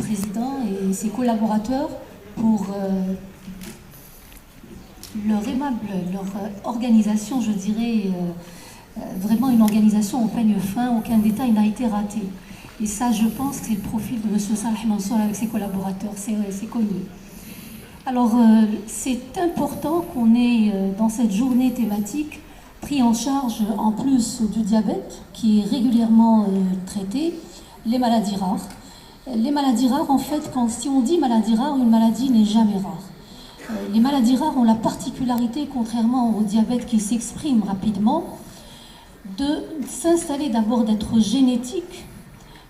président et ses collaborateurs pour leur organisation, je dirais, vraiment une organisation au peigne fin, aucun détail n'a été raté. Et ça, je pense que c'est le profil de M. Salah Mansour avec ses collaborateurs, c'est connu. Alors, c'est important qu'on ait, dans cette journée thématique, pris en charge, en plus du diabète, qui est régulièrement traité, les maladies rares. Les maladies rares, en fait, si on dit maladie rare, une maladie n'est jamais rare. Les maladies rares ont la particularité, contrairement au diabète qui s'exprime rapidement, de s'installer d'abord, d'être génétique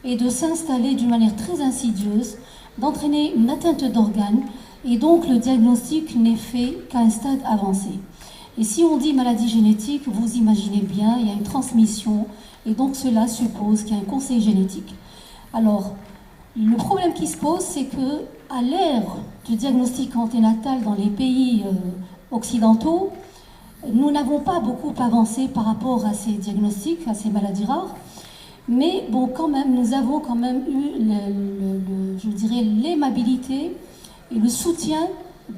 et de s'installer d'une manière très insidieuse, d'entraîner une atteinte d'organes, et donc le diagnostic n'est fait qu'à un stade avancé. Et si on dit maladie génétique, vous imaginez bien, il y a une transmission, et donc cela suppose qu'il y a un conseil génétique. Alors, le problème qui se pose, c'est que à l'ère du diagnostic anténatal dans les pays occidentaux, nous n'avons pas beaucoup avancé par rapport à ces diagnostics, à ces maladies rares, mais bon, quand même, nous avons quand même eu, je dirais, l'aimabilité et le soutien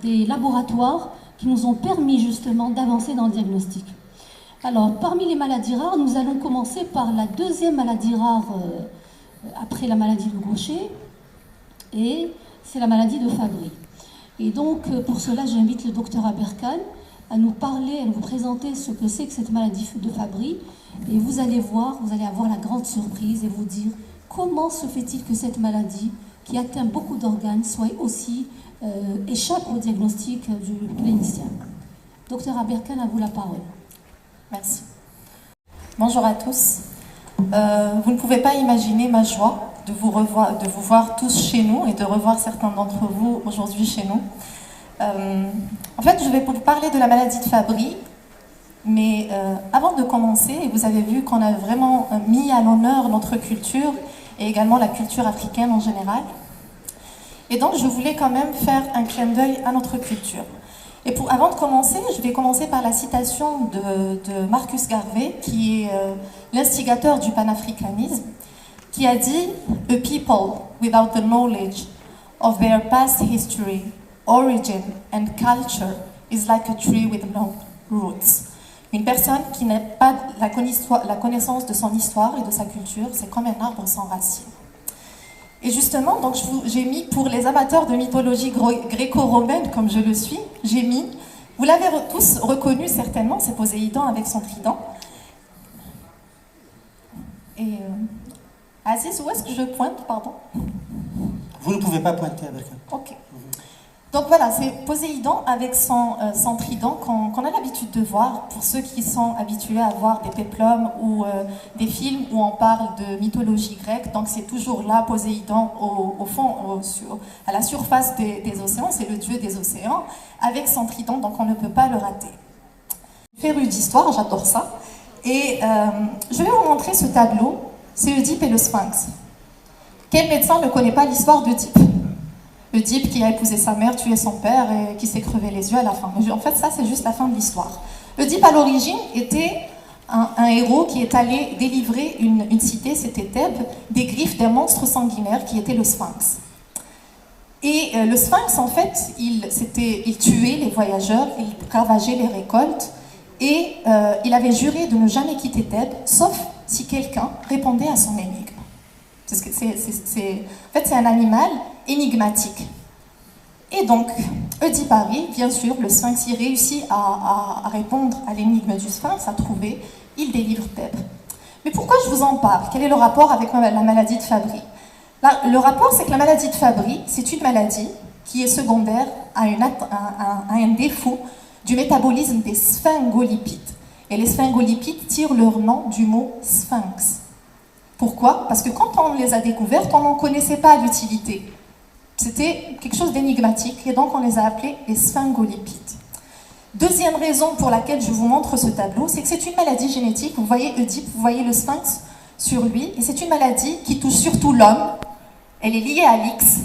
des laboratoires qui nous ont permis justement d'avancer dans le diagnostic. Alors, parmi les maladies rares, nous allons commencer par la deuxième maladie rare après la maladie de Gaucher, et c'est la maladie de Fabry. Et donc, pour cela, j'invite le docteur Aberkan à nous parler, à nous présenter ce que c'est que cette maladie de Fabry, et vous allez voir, vous allez avoir la grande surprise et vous dire comment se fait-il que cette maladie, qui atteint beaucoup d'organes, soit aussi échappe au diagnostic du clinicien. Docteur Aberkan, à vous la parole. Merci. Bonjour à tous. Vous ne pouvez pas imaginer ma joie de vous voir tous chez nous et de revoir certains d'entre vous aujourd'hui chez nous. En fait, je vais vous parler de la maladie de Fabry, mais avant de commencer, vous avez vu qu'on a vraiment mis à l'honneur notre culture et également la culture africaine en général. Et donc, je voulais quand même faire un clin d'œil à notre culture. Et avant de commencer, je vais commencer par la citation de Marcus Garvey, qui est l'instigateur du panafricanisme, qui a dit « A people without the knowledge of their past history, origin and culture is like a tree with no roots ». Une personne qui n'a pas la connaissance de son histoire et de sa culture, c'est comme un arbre sans racines. Et justement, donc j'ai mis, pour les amateurs de mythologie gréco-romaine, comme je le suis, j'ai mis, vous l'avez tous reconnu certainement, c'est Poséidon avec son trident. Et Aziz, où est-ce que je pointe, pardon? Vous ne pouvez pas pointer avec un. Ok. Donc voilà, c'est Poséidon avec son trident qu'on a l'habitude de voir, pour ceux qui sont habitués à voir des péplums ou des films où on parle de mythologie grecque. Donc c'est toujours là, Poséidon, au fond, à la surface des océans, c'est le dieu des océans, avec son trident, donc on ne peut pas le rater. Féru d'histoire, j'adore ça. Et je vais vous montrer ce tableau, c'est Oedipe et le Sphinx. Quel médecin ne connaît pas l'histoire d'Oedipe? Oedipe qui a épousé sa mère, tué son père et qui s'est crevé les yeux à la fin. En fait, ça, c'est juste la fin de l'histoire. Oedipe, à l'origine, était un héros qui est allé délivrer une cité, c'était Thèbes, des griffes d'un monstre sanguinaire qui était le Sphinx. Et le Sphinx, en fait, il tuait les voyageurs, il ravageait les récoltes, et il avait juré de ne jamais quitter Thèbes, sauf si quelqu'un répondait à son énigme. En fait, c'est un animal énigmatique. Et donc, Oedipe arrive, bien sûr, le Sphinx y réussit à répondre à l'énigme du Sphinx, à trouver, il délivre Thèbes. Mais pourquoi je vous en parle? Quel est le rapport avec la maladie de Fabry? Le rapport, c'est que la maladie de Fabry, c'est une maladie qui est secondaire à un défaut du métabolisme des sphingolipides. Et les sphingolipides tirent leur nom du mot sphinx. Pourquoi? Parce que quand on les a découvertes, on n'en connaissait pas l'utilité. C'était quelque chose d'énigmatique, et donc on les a appelés les sphingolipides. Deuxième raison pour laquelle je vous montre ce tableau, c'est que c'est une maladie génétique. Vous voyez Oedipe, vous voyez le sphinx sur lui, et c'est une maladie qui touche surtout l'homme. Elle est liée à l'X,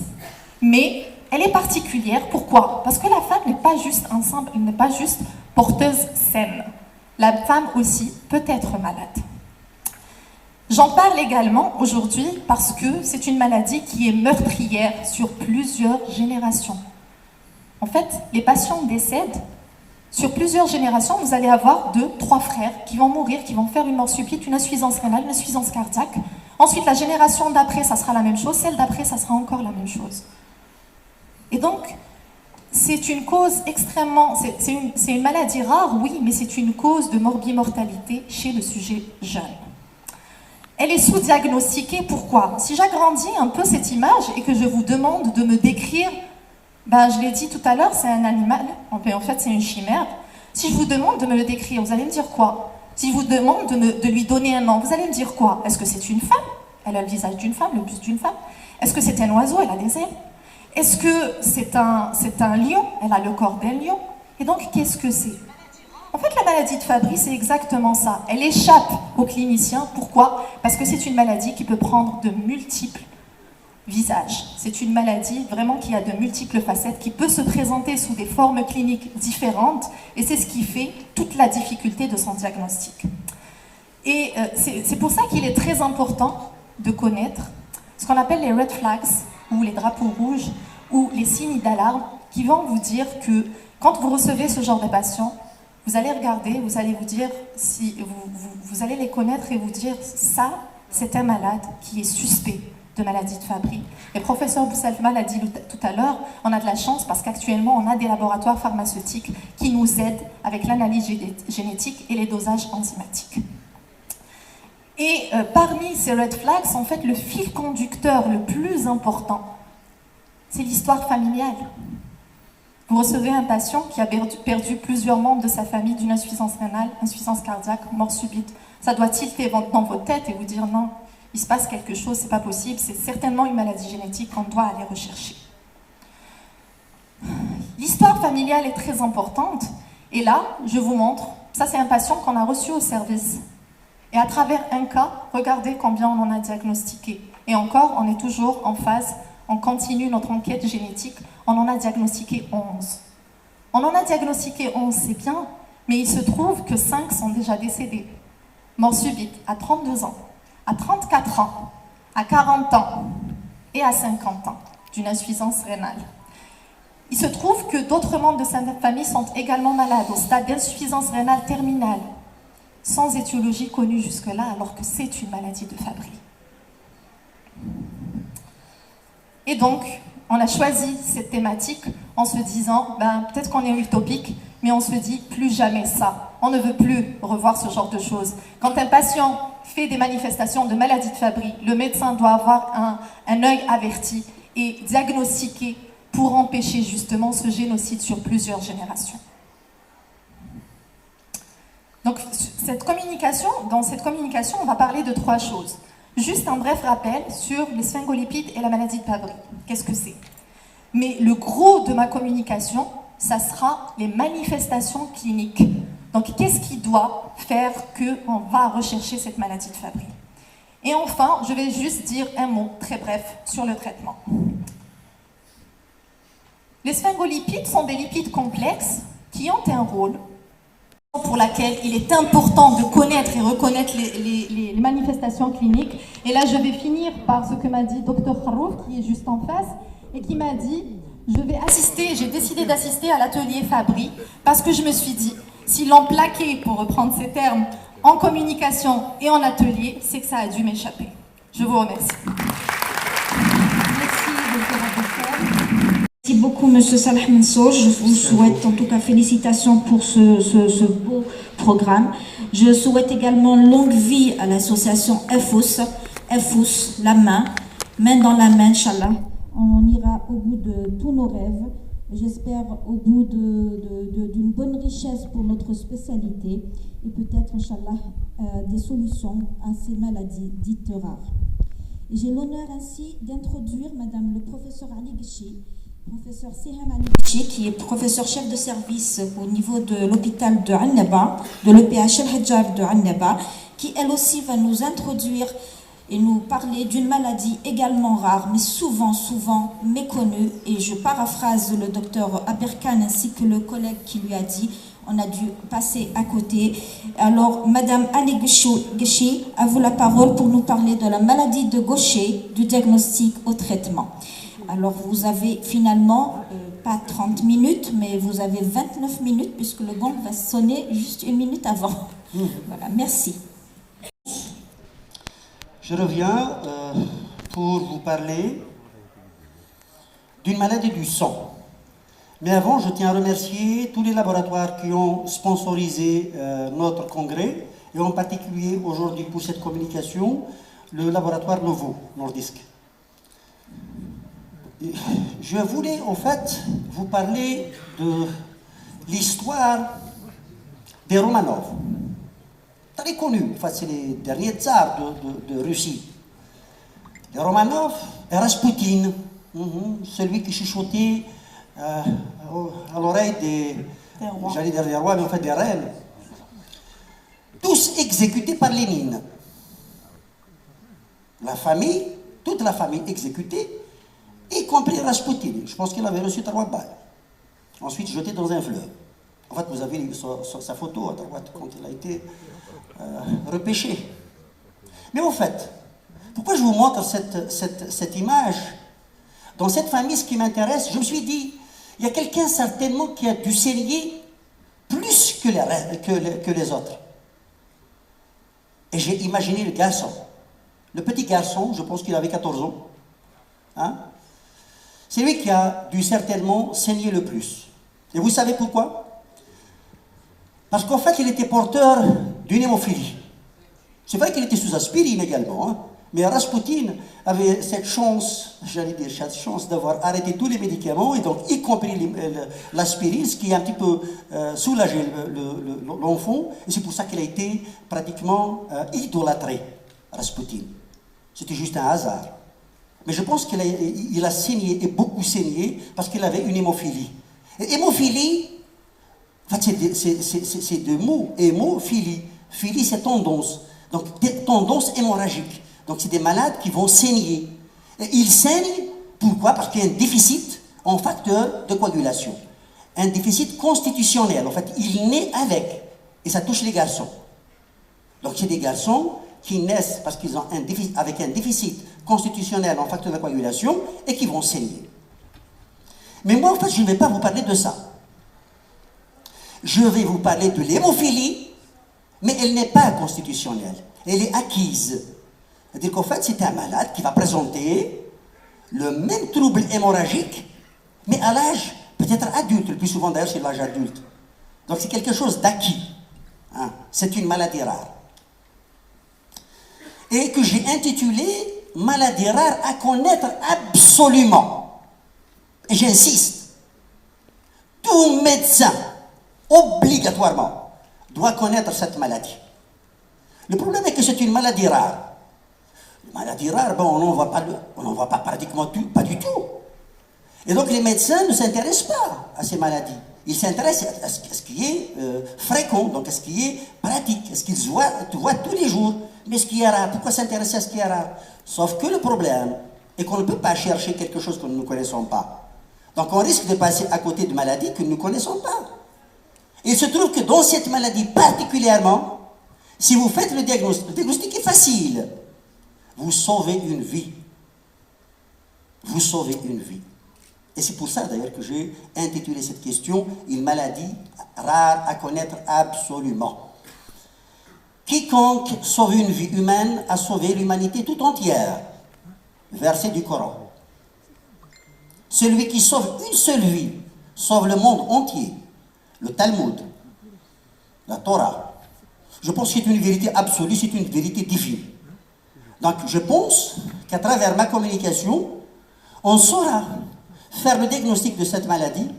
mais elle est particulière. Pourquoi? Parce que la femme n'est pas juste enceinte, elle n'est pas juste porteuse saine. La femme aussi peut être malade. J'en parle également aujourd'hui parce que c'est une maladie qui est meurtrière sur plusieurs générations. En fait, les patients décèdent. Sur plusieurs générations, vous allez avoir 2, 3 frères qui vont mourir, qui vont faire une mort subite, une insuffisance rénale, une insuffisance cardiaque. Ensuite, la génération d'après, ça sera la même chose. Celle d'après, ça sera encore la même chose. Et donc, c'est une cause extrêmement... C'est une maladie rare, oui, mais c'est une cause de morbimortalité chez le sujet jeune. Elle est sous-diagnostiquée, pourquoi? Si j'agrandis un peu cette image et que je vous demande de me décrire, ben, je l'ai dit tout à l'heure, c'est un animal, en fait c'est une chimère. Si je vous demande de me le décrire, vous allez me dire quoi? Si je vous demande de lui donner un nom, vous allez me dire quoi? Est-ce que c'est une femme? Elle a le visage d'une femme, le buste d'une femme. Est-ce que c'est un oiseau? Elle a des ailes. Est-ce que c'est un lion? Elle a le corps d'un lion. Et donc, qu'est-ce que c'est? En fait, la maladie de Fabry, c'est exactement ça. Elle échappe aux cliniciens. Pourquoi? Parce que c'est une maladie qui peut prendre de multiples visages. C'est une maladie vraiment qui a de multiples facettes, qui peut se présenter sous des formes cliniques différentes, et c'est ce qui fait toute la difficulté de son diagnostic. Et c'est pour ça qu'il est très important de connaître ce qu'on appelle les red flags, ou les drapeaux rouges, ou les signes d'alarme, qui vont vous dire que quand vous recevez ce genre de patients, vous allez regarder, vous allez vous dire, si vous allez les connaître et vous dire, ça, c'est un malade qui est suspect de maladie de Fabry. Et le professeur Bousselma l'a dit tout à l'heure, on a de la chance parce qu'actuellement, on a des laboratoires pharmaceutiques qui nous aident avec l'analyse génétique et les dosages enzymatiques. Et parmi ces red flags, en fait, le fil conducteur le plus important, c'est l'histoire familiale. Vous recevez un patient qui a perdu plusieurs membres de sa famille d'une insuffisance rénale, insuffisance cardiaque, mort subite. Ça doit tilter dans votre tête et vous dire non, il se passe quelque chose, c'est pas possible, c'est certainement une maladie génétique qu'on doit aller rechercher. L'histoire familiale est très importante et là, je vous montre, ça c'est un patient qu'on a reçu au service. Et à travers un cas, regardez combien on en a diagnostiqué. Et encore, on est toujours en phase, on continue notre enquête génétique, on en a diagnostiqué 11. On en a diagnostiqué 11, c'est bien, mais il se trouve que 5 sont déjà décédés. Mort subite, à 32 ans, à 34 ans, à 40 ans et à 50 ans, d'une insuffisance rénale. Il se trouve que d'autres membres de sa famille sont également malades, au stade d'insuffisance rénale terminale, sans étiologie connue jusque-là, alors que c'est une maladie de Fabry. Et donc, on a choisi cette thématique en se disant, ben, peut-être qu'on est utopique, mais on se dit plus jamais ça. On ne veut plus revoir ce genre de choses. Quand un patient fait des manifestations de maladie de Fabry, le médecin doit avoir un œil averti et diagnostiqué pour empêcher justement ce génocide sur plusieurs générations. Donc, dans cette communication, on va parler de 3 choses. Juste un bref rappel sur les sphingolipides et la maladie de Fabry. Qu'est-ce que c'est? Mais le gros de ma communication, ça sera les manifestations cliniques. Donc, qu'est-ce qui doit faire qu'on va rechercher cette maladie de Fabry? Et enfin, je vais juste dire un mot très bref sur le traitement. Les sphingolipides sont des lipides complexes qui ont un rôle pour laquelle il est important de connaître et reconnaître les manifestations cliniques. Et là, je vais finir par ce que m'a dit Dr Kharouf, qui est juste en face, et qui m'a dit, j'ai décidé d'assister à l'atelier Fabry, parce que je me suis dit, s'ils l'ont plaqué, pour reprendre ces termes, en communication et en atelier, c'est que ça a dû m'échapper. Je vous remercie. Merci beaucoup, M. Salah Mansour. Je vous souhaite en tout cas félicitations pour ce beau programme. Je souhaite également longue vie à l'association EFOUS, la main dans la main, Inch'Allah. On ira au bout de tous nos rêves. J'espère au bout d'une bonne richesse pour notre spécialité et peut-être, Inch'Allah, des solutions à ces maladies dites rares. J'ai l'honneur ainsi d'introduire Madame le professeur Ali Guichi, professeur Siham Ali Guichi, qui est professeur chef de service au niveau de l'hôpital de Annaba, de l'EPH El Hadjar de Annaba, qui elle aussi va nous introduire et nous parler d'une maladie également rare, mais souvent méconnue. Et je paraphrase le docteur Aberkan ainsi que le collègue qui lui a dit, on a dû passer à côté. Alors, Madame Annie Guéchi, à vous la parole pour nous parler de la maladie de Gaucher, du diagnostic au traitement. Alors, vous avez finalement, pas 30 minutes, mais vous avez 29 minutes, puisque le gong va sonner juste une minute avant. Voilà, merci. Je reviens pour vous parler d'une maladie du sang. Mais avant, je tiens à remercier tous les laboratoires qui ont sponsorisé notre congrès, et en particulier aujourd'hui pour cette communication, le laboratoire Novo Nordisk. Je voulais en fait vous parler de l'histoire des Romanov. Très connu, en fait, c'est les derniers tsars de Russie. Les Romanov et Rasputin, celui qui chuchotait à l'oreille j'allais dire des rois, mais en fait des reines, tous exécutés par Lénine. La famille, toute la famille exécutée, y compris Rasputin. Je pense qu'il avait reçu 3 balles. Ensuite jeté dans un fleuve. En fait, vous avez sa photo à droite quand il a été repêché. Mais en fait, pourquoi je vous montre cette image? Dans cette famille, ce qui m'intéresse, je me suis dit, il y a quelqu'un certainement qui a dû saigner plus que les autres. Et j'ai imaginé le garçon. Le petit garçon, je pense qu'il avait 14 ans. Hein? C'est lui qui a dû certainement saigner le plus. Et vous savez pourquoi? Parce qu'en fait, il était porteur d'une hémophilie. C'est vrai qu'il était sous aspirine également, hein? Mais Rasputin avait cette chance, j'allais dire cette chance d'avoir arrêté tous les médicaments, et donc y compris l'aspirine, ce qui a un petit peu soulagé l'enfant, et c'est pour ça qu'il a été pratiquement idolâtré, Rasputin. C'était juste un hasard. Mais je pense qu'il a saigné, et beaucoup saigné, parce qu'il avait une hémophilie. Et hémophilie, en fait, c'est deux mots. Hémophilie. Philie, c'est tendance. Donc, des tendances hémorragiques. Donc, c'est des malades qui vont saigner. Et ils saignent, pourquoi? Parce qu'il y a un déficit en facteur de coagulation. Un déficit constitutionnel. En fait, il naît avec. Et ça touche les garçons. Donc, c'est des garçons qui naissent parce qu'ils ont avec un déficit constitutionnel en facteur de coagulation et qui vont saigner. Mais moi, en fait, je ne vais pas vous parler de ça. Je vais vous parler de l'hémophilie, mais elle n'est pas constitutionnelle. Elle est acquise. C'est-à-dire qu'en fait, c'est un malade qui va présenter le même trouble hémorragique, mais à l'âge peut-être adulte. Le plus souvent, d'ailleurs, c'est l'âge adulte. Donc, c'est quelque chose d'acquis. Hein? C'est une maladie rare. Et que j'ai intitulé « Maladie rare à connaître absolument ». Et j'insiste, tout médecin, obligatoirement, doit connaître cette maladie. Le problème est que c'est une maladie rare. Une maladie rare, bon, on n'en voit pas pratiquement pas du tout. Et donc les médecins ne s'intéressent pas à ces maladies. Ils s'intéressent à ce qui est fréquent, donc à ce qui est pratique, à ce qu'ils voient tous les jours. Mais ce qui est rare, pourquoi s'intéresser à ce qui est rare? Sauf que le problème est qu'on ne peut pas chercher quelque chose que nous ne connaissons pas. Donc on risque de passer à côté de maladies que nous ne connaissons pas. Et il se trouve que dans cette maladie particulièrement, si vous faites le diagnostic est facile. Vous sauvez une vie. Vous sauvez une vie. Et c'est pour ça d'ailleurs que j'ai intitulé cette question « Une maladie rare à connaître absolument ». Quiconque sauve une vie humaine a sauvé l'humanité tout entière. Verset du Coran. Celui qui sauve une seule vie sauve le monde entier. Le Talmud, la Torah. Je pense que c'est une vérité absolue, c'est une vérité divine. Donc je pense qu'à travers ma communication, on saura faire le diagnostic de cette maladie.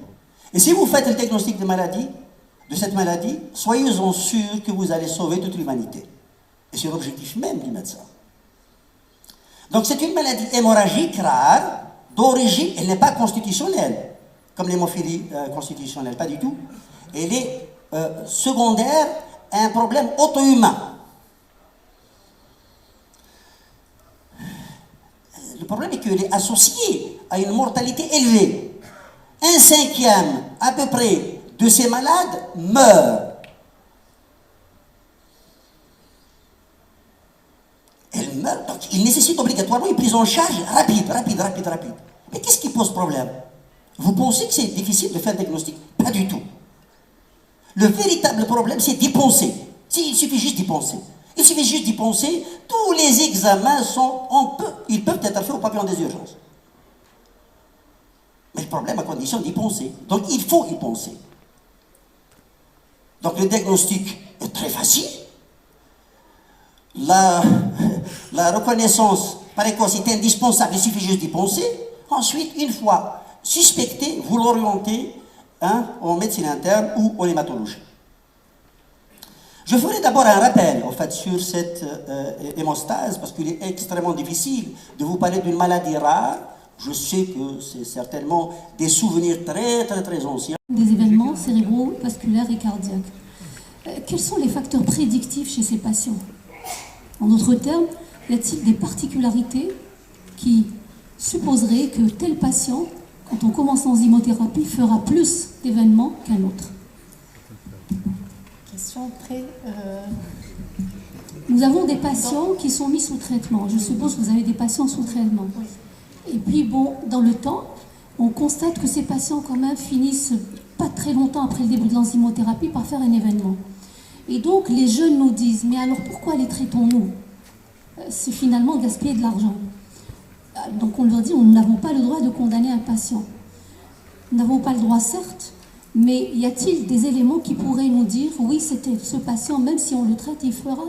Et si vous faites le diagnostic de cette maladie, soyez-en sûrs que vous allez sauver toute l'humanité. Et c'est l'objectif même du médecin. Donc c'est une maladie hémorragique rare, d'origine, elle n'est pas constitutionnelle, comme l'hémophilie constitutionnelle, pas du tout. Elle est secondaire à un problème auto-humain. qu'elle est associée à une mortalité élevée. 1/5 à peu près de ces malades meurent. Elles meurent, donc il nécessite obligatoirement une prise en charge rapide. Mais qu'est-ce qui pose problème? Vous pensez que c'est difficile de faire un diagnostic? Pas du tout. Le véritable problème, c'est d'y penser. Il suffit juste d'y penser. Il suffit juste d'y penser. Tous les examens ils peuvent être faits au pavillon des urgences. Mais le problème, à condition d'y penser. Donc il faut y penser. Donc le diagnostic est très facile. La reconnaissance précoce est indispensable, il suffit juste d'y penser. Ensuite, une fois suspecté, vous l'orientez en médecine interne ou en hématologie. Je ferai d'abord un rappel en fait, sur cette hémostase, parce qu'il est extrêmement difficile de vous parler d'une maladie rare. Je sais que c'est certainement des souvenirs très anciens. Des événements cérébro-vasculaires et cardiaques. Quels sont les facteurs prédictifs chez ces patients? En d'autres termes, y a-t-il des particularités qui supposeraient que tel patient, quand on commence l'enzymothérapie, fera plus d'événements qu'un autre? Question très... Nous avons des patients qui sont mis sous traitement. Je suppose que vous avez des patients sous traitement. Et puis, bon, dans le temps, on constate que ces patients, quand même, finissent pas très longtemps après le début de l'enzymothérapie par faire un événement. Et donc, les jeunes nous disent, mais alors pourquoi les traitons-nous? C'est finalement gaspiller de l'argent. Donc, on leur dit, nous n'avons pas le droit de condamner un patient. Nous n'avons pas le droit, certes, mais y a-t-il des éléments qui pourraient nous dire, oui, c'était ce patient, même si on le traite, il fera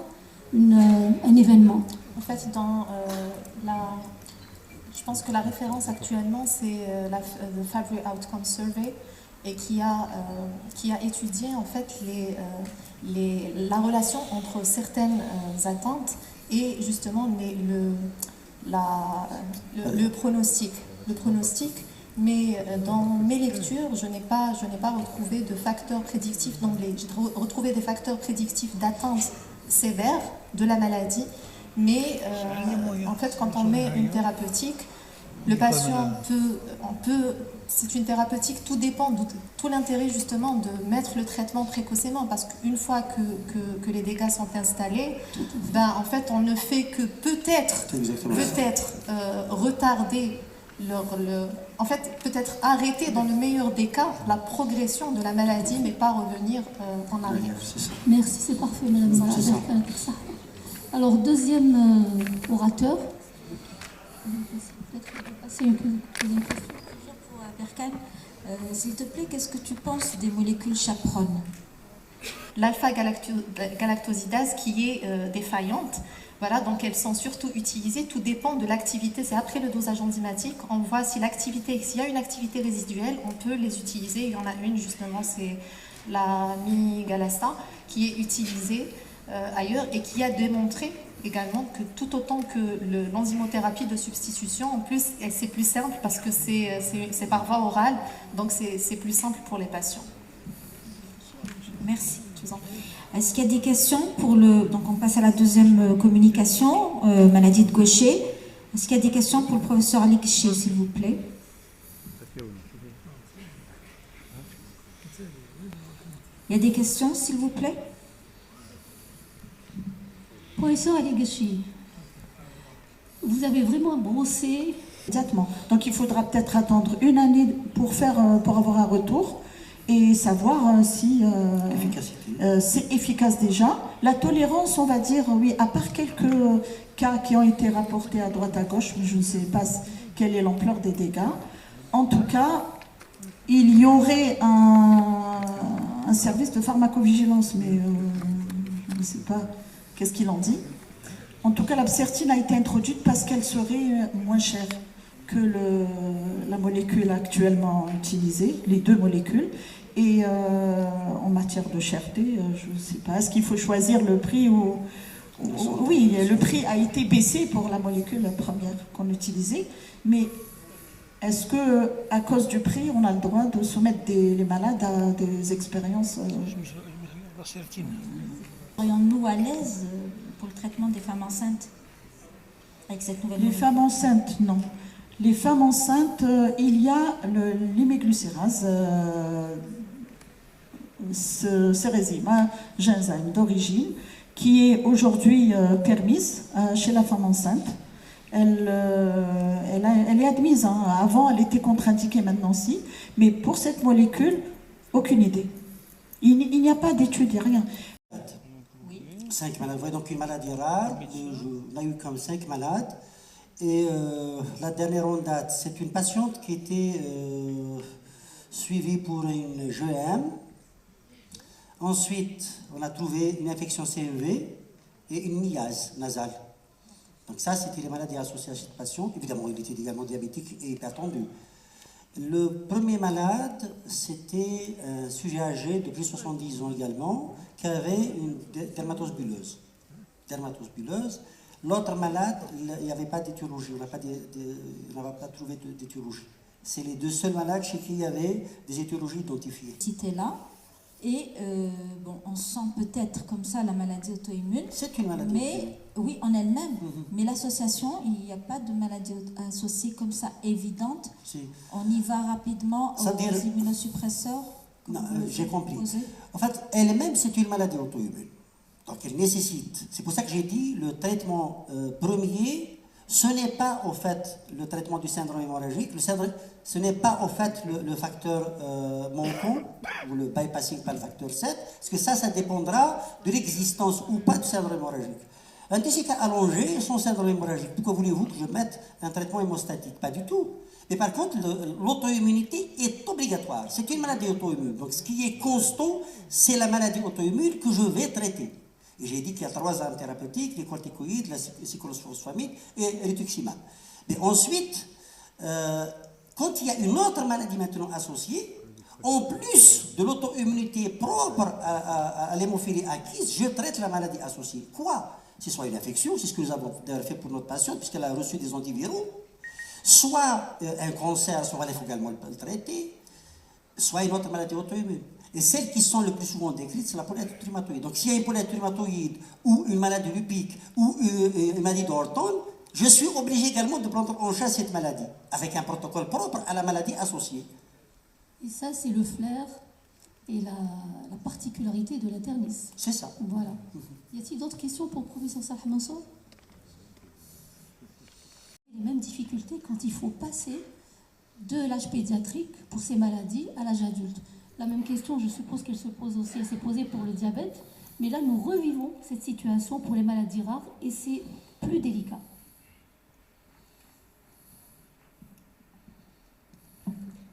un événement? En fait, je pense que la référence actuellement, c'est le Fabry Outcome Survey, et qui a étudié en fait la relation entre certaines atteintes et justement le pronostic. Mais dans mes lectures, je n'ai pas retrouvé de facteurs prédictifs d'emblée. J'ai retrouvé des facteurs prédictifs d'atteinte sévère de la maladie, mais en fait, quand on met une thérapeutique, le patient c'est une thérapeutique, tout dépend, tout l'intérêt justement de mettre le traitement précocement, parce qu'une fois que les dégâts sont installés, en fait on ne fait que peut-être retarder en fait peut-être arrêter dans le meilleur des cas la progression de la maladie, mais pas revenir en arrière. Merci, c'est parfait, madame. Alors, deuxième orateur. C'est une deuxième question. Pour Berkane, s'il te plaît, qu'est-ce que tu penses des molécules chaperones? L'alpha-galactosidase qui est défaillante. Voilà, donc elles sont surtout utilisées, tout dépend de l'activité. C'est après le dosage enzymatique, on voit s'il y a une activité résiduelle, on peut les utiliser. Il y en a une justement, c'est la migalasta, qui est utilisée ailleurs et qui a démontré également que tout autant que l'enzymothérapie de substitution, en plus c'est plus simple parce que c'est par voie orale, donc c'est plus simple pour les patients. Merci. Je vous en prie. Est-ce qu'il y a des questions donc on passe à la deuxième communication, maladie de Gaucher. Est-ce qu'il y a des questions pour le professeur Ali Kché, s'il vous plaît? Il y a des questions, s'il vous plaît? Professeur Ali Kché, vous avez vraiment brossé. Exactement. Donc il faudra peut-être attendre une année pour avoir un retour et savoir si c'est efficace déjà. La tolérance, on va dire, oui, à part quelques cas qui ont été rapportés à droite à gauche, mais je ne sais pas quelle est l'ampleur des dégâts. En tout cas, il y aurait un service de pharmacovigilance, mais je ne sais pas qu'est-ce qu'il en dit. En tout cas, l'absertine a été introduite parce qu'elle serait moins chère que la molécule actuellement utilisée, les deux molécules. Et en matière de cherté, je ne sais pas, est-ce qu'il faut choisir le prix ou... Oui, le prix a été baissé pour la molécule première qu'on utilisait, mais est-ce que à cause du prix, on a le droit de soumettre les malades à des expériences Serions-nous à l'aise pour le traitement des femmes enceintes avec cette nouvelle Les femmes enceintes, non. Les femmes enceintes, il y a l'hyméglucérase, ce résime ginzane d'origine, qui est aujourd'hui permise chez la femme enceinte. Elle est admise. Avant, elle était contre-indiquée, maintenant si. Mais pour cette molécule, aucune idée. Il n'y a pas d'études, il n'y a rien. 5 malades. Vous voyez, donc une maladie rare. On a eu comme 5 malades. Et la dernière en date, c'est une patiente qui était suivie pour une GEM. Ensuite, on a trouvé une infection CMV et une myase nasale. Donc ça, c'était les maladies associées à cette patient. Évidemment, il était également diabétique et hypertendu. Le premier malade, c'était un sujet âgé de plus de 70 ans également, qui avait une dermatose bulleuse. L'autre malade, il n'y avait pas d'étiologie, on n'a pas trouvé d'étiologie. C'est les deux seuls malades chez qui il y avait des étiologies identifiées. C'était là. Et bon, on sent peut-être comme ça la maladie auto-immune. C'est une maladie auto-immune. Oui, en elle-même. Mais l'association, il n'y a pas de maladie associée comme ça évidente. Si. On y va rapidement aux immunosuppresseurs. Non, j'ai compris. En fait, elle-même, c'est une maladie auto-immune. Donc, elle nécessite. C'est pour ça que j'ai dit le traitement premier. Ce n'est pas au fait le traitement du syndrome hémorragique, ce n'est pas au fait le facteur manquant ou le bypassing par le facteur 7, parce que ça dépendra de l'existence ou pas du syndrome hémorragique. Un TCK allongé, son syndrome hémorragique, pourquoi voulez-vous que je mette un traitement hémostatique? Pas du tout. Mais par contre, l'auto-immunité est obligatoire. C'est une maladie auto-immune. Donc ce qui est constant, c'est la maladie auto-immune que je vais traiter. Et j'ai dit qu'il y a 3 armes thérapeutiques, les corticoïdes, la cyclosporine et rituximab. Mais ensuite, quand il y a une autre maladie maintenant associée, en plus de l'auto-immunité propre à l'hémophilie acquise, je traite la maladie associée. Quoi? C'est soit une infection, c'est ce que nous avons fait pour notre patiente, puisqu'elle a reçu des antiviraux, soit un cancer, soit il faut également le traiter, soit une autre maladie auto-immune. Et celles qui sont le plus souvent décrites, c'est la polyarthrite rhumatoïde. Donc s'il y a une polyarthrite rhumatoïde ou une maladie lupique ou une maladie d'Orton, je suis obligé également de prendre en charge cette maladie, avec un protocole propre à la maladie associée. Et ça, c'est le flair et la particularité de l'internisme. C'est ça. Voilà. Y a-t-il d'autres questions pour le professeur Salah Mansour? Les mêmes difficultés quand il faut passer de l'âge pédiatrique pour ces maladies à l'âge adulte. La même question, je suppose qu'elle se pose aussi, elle s'est posée pour le diabète, mais là nous revivons cette situation pour les maladies rares et c'est plus délicat.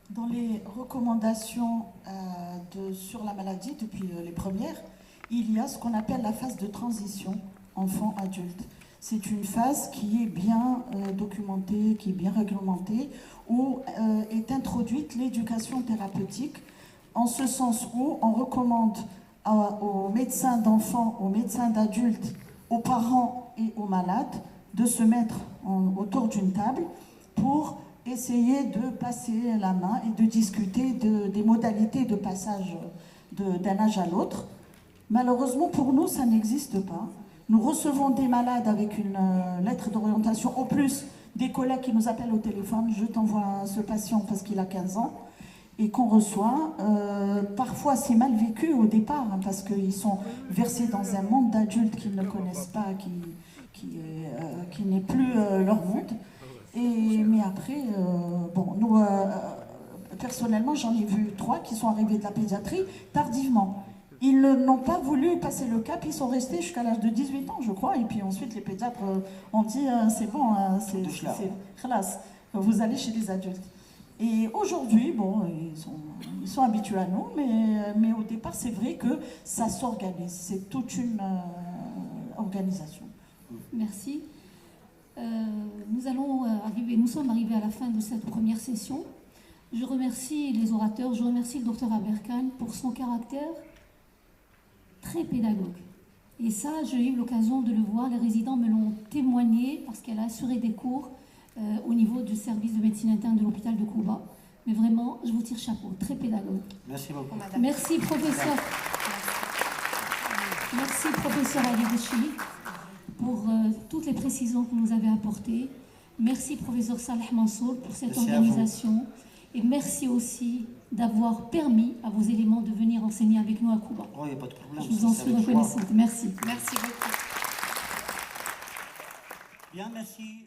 Dans les recommandations sur la maladie, depuis les premières, il y a ce qu'on appelle la phase de transition enfant-adulte. C'est une phase qui est bien documentée, qui est bien réglementée, où est introduite l'éducation thérapeutique, en ce sens où on recommande aux médecins d'enfants, aux médecins d'adultes, aux parents et aux malades de se mettre autour d'une table pour essayer de passer la main et de discuter des modalités de passage d'un âge à l'autre. Malheureusement pour nous, ça n'existe pas. Nous recevons des malades avec une lettre d'orientation, en plus des collègues qui nous appellent au téléphone, je t'envoie ce patient parce qu'il a 15 ans, et qu'on reçoit. Parfois c'est mal vécu au départ, parce qu'ils sont versés dans un monde d'adultes qu'ils ne connaissent pas, qui n'est plus leur monde. Mais après, bon, nous, personnellement, j'en ai vu 3 qui sont arrivés de la pédiatrie tardivement. Ils n'ont pas voulu passer le cap, ils sont restés jusqu'à l'âge de 18 ans, je crois, et puis ensuite les pédiatres ont dit c'est bon, c'est khalas, vous allez chez les adultes. Et aujourd'hui, bon, ils sont habitués à nous, mais au départ, c'est vrai que ça s'organise, c'est toute une organisation. Merci. Nous sommes arrivés à la fin de cette première session. Je remercie les orateurs, je remercie le docteur Aberkan pour son caractère très pédagogue. Et ça, j'ai eu l'occasion de le voir, les résidents me l'ont témoigné parce qu'elle a assuré des cours au niveau du service de médecine interne de l'hôpital de Kouba. Mais vraiment, je vous tire chapeau, très pédagogue. Merci beaucoup. Merci professeur. Merci professeur Ali Bouchi pour toutes les précisions que vous nous avez apportées. Merci professeur Saleh Mansour pour cette Merci à organisation et merci aussi d'avoir permis à vos éléments de venir enseigner avec nous à Cuba. Oh, il n'y a pas de problème. Je vous en c'est suis avec joie. reconnaissante. Merci. Merci beaucoup. Bien, merci.